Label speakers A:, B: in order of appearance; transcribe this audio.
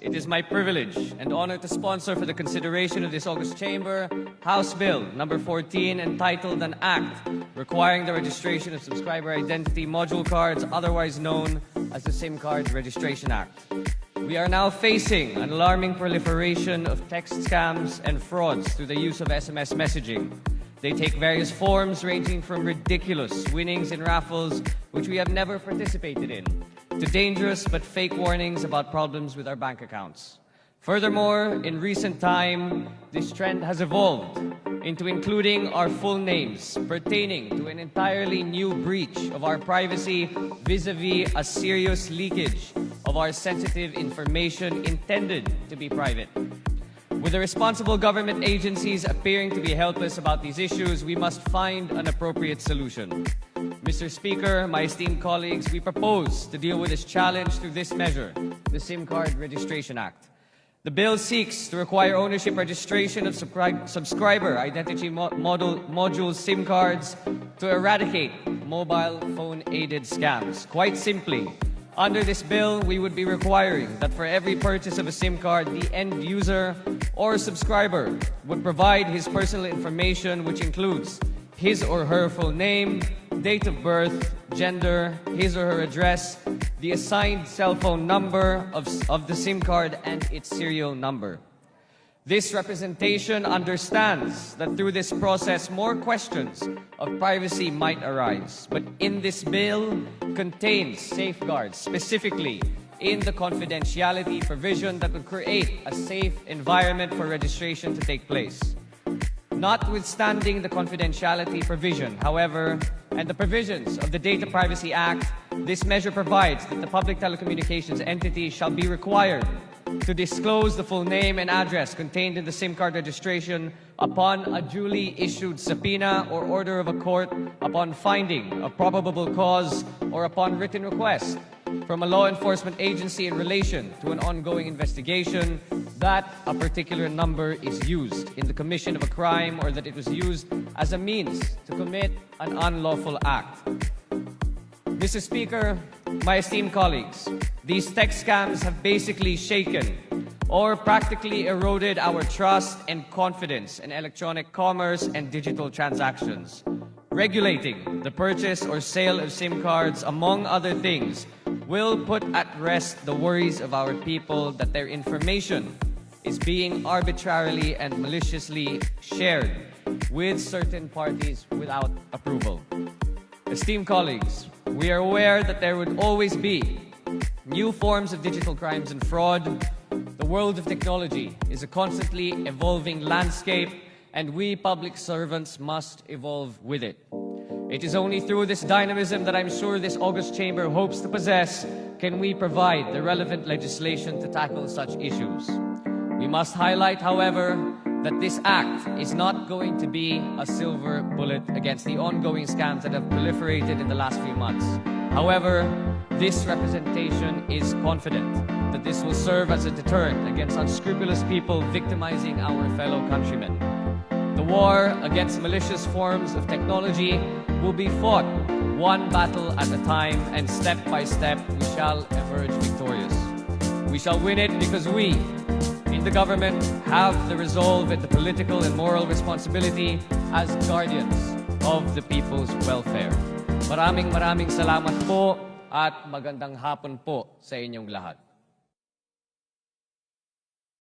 A: It is my privilege and honor to sponsor for the consideration of this August Chamber House Bill number 14 entitled An Act requiring the registration of subscriber identity module cards, otherwise known as the Simcard Registration Act. We are now facing an alarming proliferation of text scams and frauds through the use of SMS messaging. They take various forms ranging from ridiculous winnings in raffles, which we have never participated in, to dangerous but fake warnings about problems with our bank accounts. Furthermore, in recent time, this trend has evolved into including our full names pertaining to an entirely new breach of our privacy vis-a-vis a serious leakage of our sensitive information intended to be private. With the responsible government agencies appearing to be helpless about these issues, we must find an appropriate solution. Mr. Speaker, my esteemed colleagues, we propose to deal with this challenge through this measure, the Simcard Registration Act. The bill seeks to require ownership registration of subscriber identity module SIM cards to eradicate mobile phone-aided scams. Quite simply, under this bill, we would be requiring that for every purchase of a SIM card, the end user or subscriber would provide his personal information, which includes his or her full name, date of birth, gender, his or her address, the assigned cell phone number of the SIM card, and its serial number. This representation understands that through this process, more questions of privacy might arise. But in this bill contains safeguards, specifically in the confidentiality provision that would create a safe environment for registration to take place. Notwithstanding the confidentiality provision, however, and the provisions of the Data Privacy Act, this measure provides that the public telecommunications entity shall be required to disclose the full name and address contained in the SIM card registration upon a duly issued subpoena or order of a court, upon finding of probable cause, or upon written request from a law enforcement agency in relation to an ongoing investigation that a particular number is used in the commission of a crime or that it was used as a means to commit an unlawful act. Mr. Speaker, my esteemed colleagues, these text scams have basically shaken or practically eroded our trust and confidence in electronic commerce and digital transactions. Regulating the purchase or sale of SIM cards, among other things, will put at rest the worries of our people that their information is being arbitrarily and maliciously shared with certain parties without approval. Esteemed colleagues, we are aware that there would always be new forms of digital crimes and fraud. The world of technology is a constantly evolving landscape, and we public servants must evolve with it. It is only through this dynamism that I'm sure this August Chamber hopes to possess can we provide the relevant legislation to tackle such issues. We must highlight, however, that this act is not going to be a silver bullet against the ongoing scams that have proliferated in the last few months. However, this representation is confident that this will serve as a deterrent against unscrupulous people victimizing our fellow countrymen. The war against malicious forms of technology will be fought one battle at a time, and step by step we shall emerge victorious. We shall win it because we, in the government, have the resolve and the political and moral responsibility as guardians of the people's welfare. Maraming salamat po at magandang hapon po sa inyong lahat.